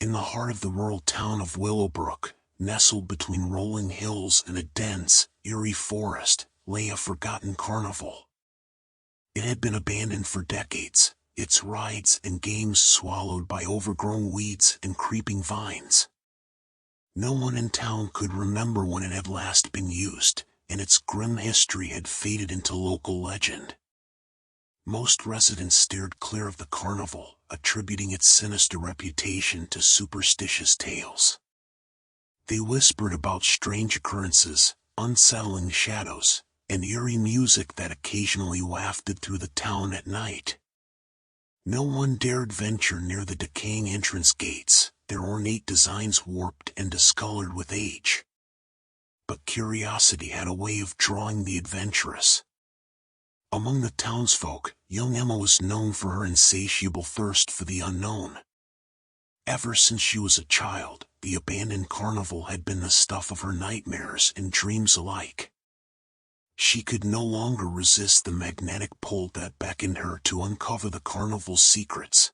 In the heart of the rural town of Willowbrook, nestled between rolling hills and a dense, eerie forest, lay a forgotten carnival. It had been abandoned for decades, its rides and games swallowed by overgrown weeds and creeping vines. No one in town could remember when it had last been used, and its grim history had faded into local legend. Most residents steered clear of the carnival, attributing its sinister reputation to superstitious tales. They whispered about strange occurrences, unsettling shadows, and eerie music that occasionally wafted through the town at night. No one dared venture near the decaying entrance gates, their ornate designs warped and discolored with age. But curiosity had a way of drawing the adventurous. Among the townsfolk, young Emma was known for her insatiable thirst for the unknown. Ever since she was a child, the abandoned carnival had been the stuff of her nightmares and dreams alike. She could no longer resist the magnetic pull that beckoned her to uncover the carnival's secrets.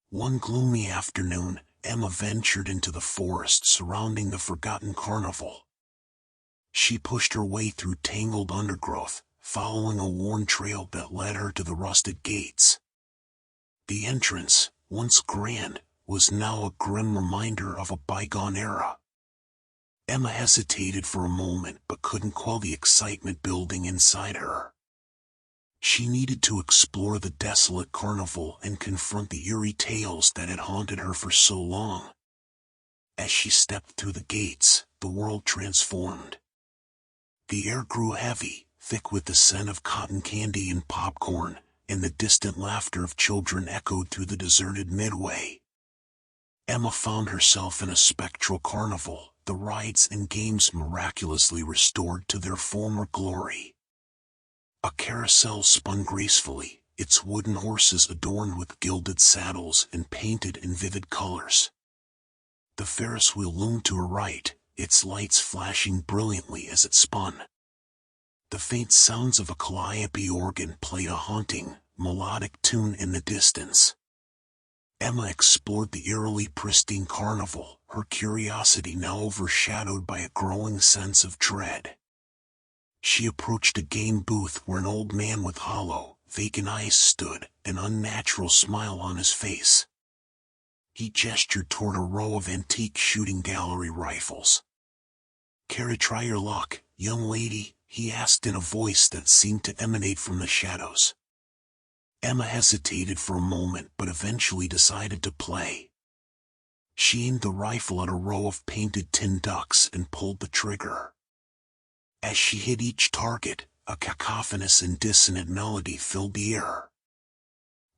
One gloomy afternoon, Emma ventured into the forest surrounding the Forgotten Carnival. She pushed her way through tangled undergrowth, following a worn trail that led her to the rusted gates. The entrance, once grand, was now a grim reminder of a bygone era. Emma hesitated for a moment but couldn't quell the excitement building inside her. She needed to explore the desolate carnival and confront the eerie tales that had haunted her for so long. As she stepped through the gates, the world transformed. The air grew heavy, thick with the scent of cotton candy and popcorn, and the distant laughter of children echoed through the deserted midway. Emma found herself in a spectral carnival, the rides and games miraculously restored to their former glory. A carousel spun gracefully, its wooden horses adorned with gilded saddles and painted in vivid colors. The Ferris wheel loomed to her right, its lights flashing brilliantly as it spun. The faint sounds of a calliope organ played a haunting, melodic tune in the distance. Emma explored the eerily pristine carnival, her curiosity now overshadowed by a growing sense of dread. She approached a game booth where an old man with hollow, vacant eyes stood, an unnatural smile on his face. He gestured toward a row of antique shooting gallery rifles. "Care to try your luck, young lady?" he asked in a voice that seemed to emanate from the shadows. Emma hesitated for a moment but eventually decided to play. She aimed the rifle at a row of painted tin ducks and pulled the trigger. As she hit each target, a cacophonous and dissonant melody filled the air.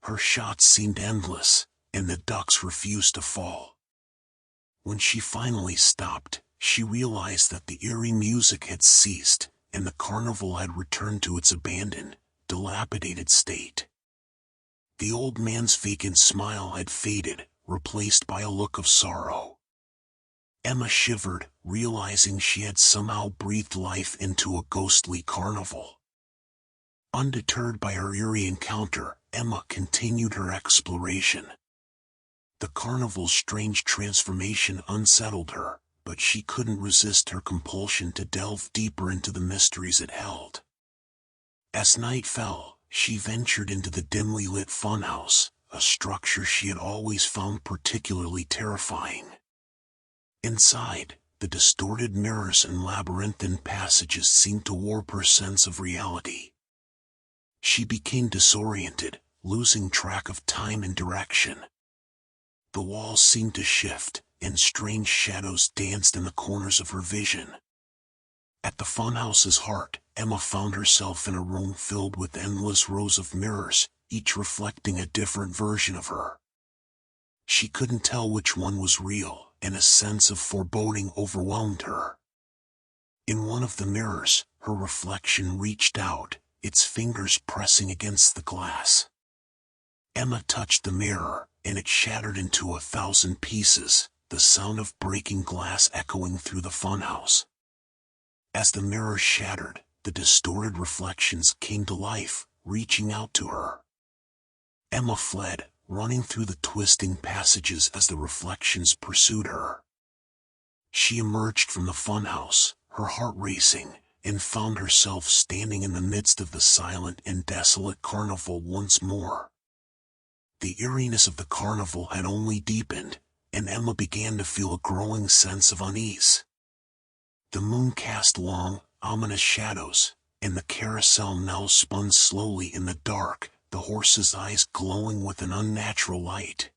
Her shots seemed endless, and the ducks refused to fall. When she finally stopped, she realized that the eerie music had ceased, and the carnival had returned to its abandoned, dilapidated state. The old man's vacant smile had faded, replaced by a look of sorrow. Emma shivered, realizing she had somehow breathed life into a ghostly carnival. Undeterred by her eerie encounter, Emma continued her exploration. The carnival's strange transformation unsettled her, but she couldn't resist her compulsion to delve deeper into the mysteries it held. As night fell, she ventured into the dimly lit funhouse, a structure she had always found particularly terrifying. Inside, the distorted mirrors and labyrinthine passages seemed to warp her sense of reality. She became disoriented, losing track of time and direction. The walls seemed to shift, and strange shadows danced in the corners of her vision. At the funhouse's heart, Emma found herself in a room filled with endless rows of mirrors, each reflecting a different version of her. She couldn't tell which one was real, and a sense of foreboding overwhelmed her. In one of the mirrors, her reflection reached out, its fingers pressing against the glass. Emma touched the mirror, and it shattered into 1,000 pieces, the sound of breaking glass echoing through the funhouse. As the mirror shattered, the distorted reflections came to life, reaching out to her. Emma fled, running through the twisting passages as the reflections pursued her. She emerged from the funhouse, her heart racing, and found herself standing in the midst of the silent and desolate carnival once more. The eeriness of the carnival had only deepened, and Emma began to feel a growing sense of unease. The moon cast long, ominous shadows, and the carousel now spun slowly in the dark, the horses' eyes glowing with an unnatural light.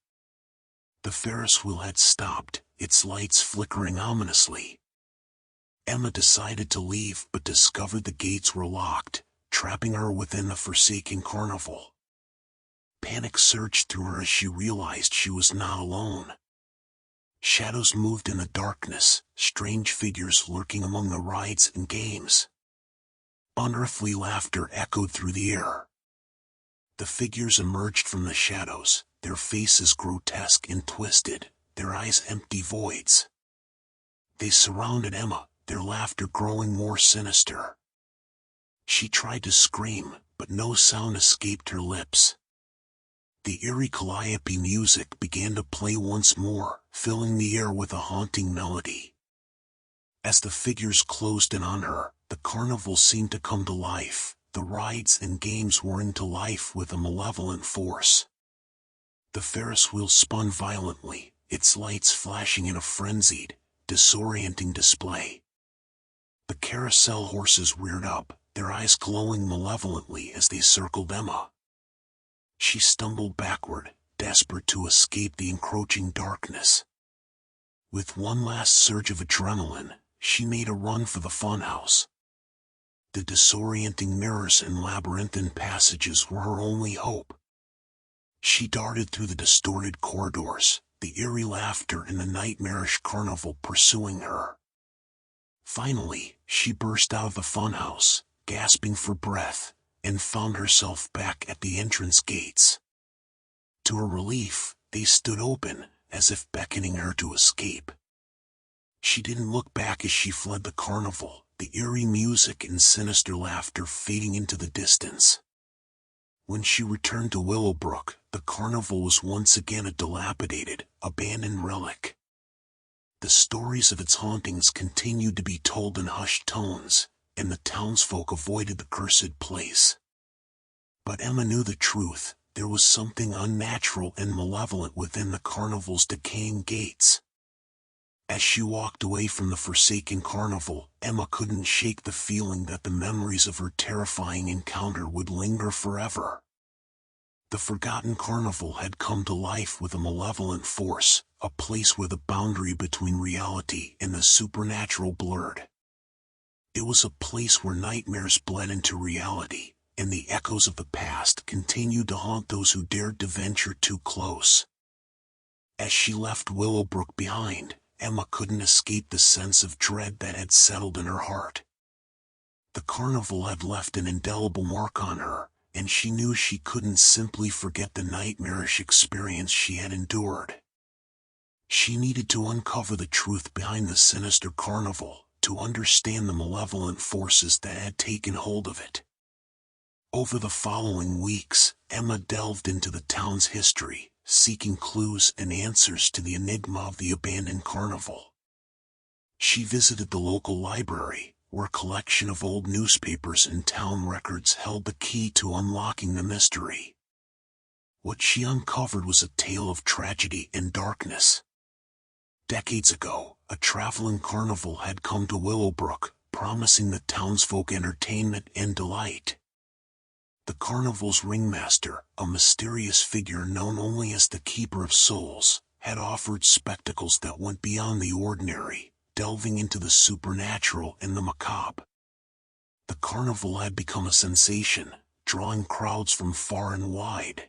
The Ferris wheel had stopped, its lights flickering ominously. Emma decided to leave but discovered the gates were locked, trapping her within the forsaken carnival. Panic surged through her as she realized she was not alone. Shadows moved in the darkness, strange figures lurking among the rides and games. Unearthly laughter echoed through the air. The figures emerged from the shadows, their faces grotesque and twisted, their eyes empty voids. They surrounded Emma, their laughter growing more sinister. She tried to scream, but no sound escaped her lips. The eerie calliope music began to play once more, filling the air with a haunting melody. As the figures closed in on her, the carnival seemed to come to life. The rides and games were into life with a malevolent force. The Ferris wheel spun violently, its lights flashing in a frenzied, disorienting display. The carousel horses reared up, their eyes glowing malevolently as they circled Emma. She stumbled backward, desperate to escape the encroaching darkness. With one last surge of adrenaline, she made a run for the funhouse. The disorienting mirrors and labyrinthine passages were her only hope. She darted through the distorted corridors, the eerie laughter and the nightmarish carnival pursuing her. Finally, she burst out of the funhouse, gasping for breath, and found herself back at the entrance gates. To her relief, they stood open, as if beckoning her to escape. She didn't look back as she fled the carnival, the eerie music and sinister laughter fading into the distance. When she returned to Willowbrook, the carnival was once again a dilapidated, abandoned relic. The stories of its hauntings continued to be told in hushed tones, and the townsfolk avoided the cursed place. But Emma knew the truth. There was something unnatural and malevolent within the carnival's decaying gates. As she walked away from the forsaken carnival, Emma couldn't shake the feeling that the memories of her terrifying encounter would linger forever. The Forgotten Carnival had come to life with a malevolent force, a place where the boundary between reality and the supernatural blurred. It was a place where nightmares bled into reality, and the echoes of the past continued to haunt those who dared to venture too close. As she left Willowbrook behind, Emma couldn't escape the sense of dread that had settled in her heart. The carnival had left an indelible mark on her, and she knew she couldn't simply forget the nightmarish experience she had endured. She needed to uncover the truth behind the sinister carnival, to understand the malevolent forces that had taken hold of it. Over the following weeks, Emma delved into the town's history, seeking clues and answers to the enigma of the abandoned carnival. She visited the local library, where a collection of old newspapers and town records held the key to unlocking the mystery. What she uncovered was a tale of tragedy and darkness. Decades ago, a traveling carnival had come to Willowbrook, promising the townsfolk entertainment and delight. The carnival's ringmaster, a mysterious figure known only as the Keeper of Souls, had offered spectacles that went beyond the ordinary, delving into the supernatural and the macabre. The carnival had become a sensation, drawing crowds from far and wide.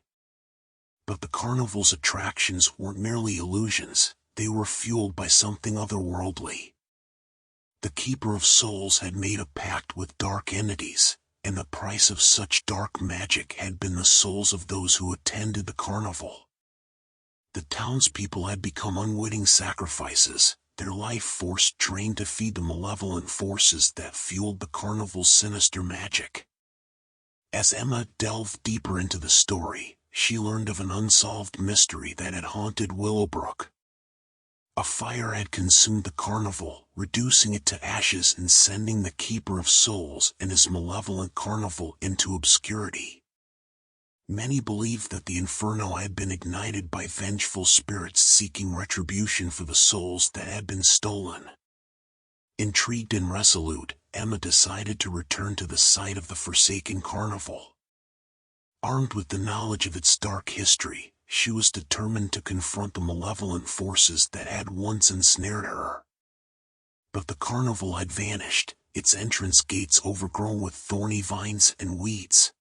But the carnival's attractions weren't merely illusions, they were fueled by something otherworldly. The Keeper of Souls had made a pact with dark entities, and the price of such dark magic had been the souls of those who attended the carnival. The townspeople had become unwitting sacrifices, their life force drained to feed the malevolent forces that fueled the carnival's sinister magic. As Emma delved deeper into the story, she learned of an unsolved mystery that had haunted Willowbrook. A fire had consumed the carnival, reducing it to ashes and sending the Keeper of Souls and his malevolent carnival into obscurity. Many believed that the inferno had been ignited by vengeful spirits seeking retribution for the souls that had been stolen. Intrigued and resolute, Emma decided to return to the site of the forsaken carnival. Armed with the knowledge of its dark history, she was determined to confront the malevolent forces that had once ensnared her. But the carnival had vanished, its entrance gates overgrown with thorny vines and weeds.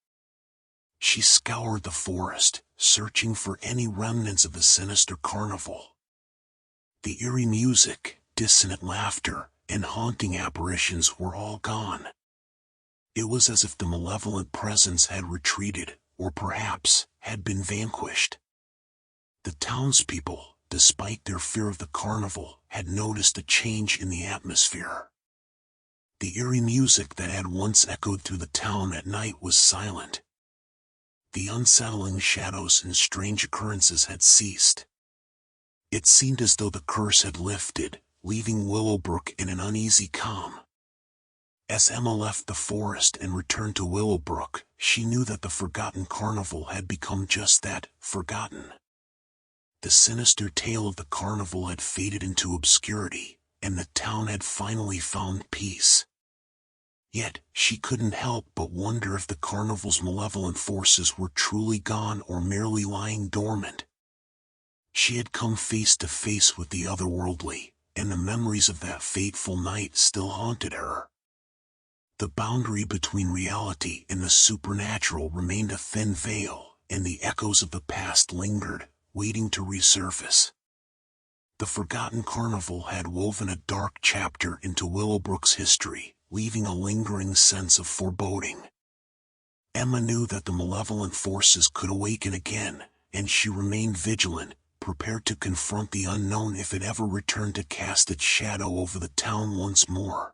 She scoured the forest, searching for any remnants of the sinister carnival. The eerie music, dissonant laughter, and haunting apparitions were all gone. It was as if the malevolent presence had retreated, or perhaps had been vanquished. The townspeople, despite their fear of the carnival, had noticed a change in the atmosphere. The eerie music that had once echoed through the town at night was silent. The unsettling shadows and strange occurrences had ceased. It seemed as though the curse had lifted, leaving Willowbrook in an uneasy calm. As Emma left the forest and returned to Willowbrook, she knew that the Forgotten Carnival had become just that, forgotten. The sinister tale of the carnival had faded into obscurity, and the town had finally found peace. Yet, she couldn't help but wonder if the carnival's malevolent forces were truly gone or merely lying dormant. She had come face to face with the otherworldly, and the memories of that fateful night still haunted her. The boundary between reality and the supernatural remained a thin veil, and the echoes of the past lingered, waiting to resurface. The Forgotten Carnival had woven a dark chapter into Willowbrook's history, leaving a lingering sense of foreboding. Emma knew that the malevolent forces could awaken again, and she remained vigilant, prepared to confront the unknown if it ever returned to cast its shadow over the town once more.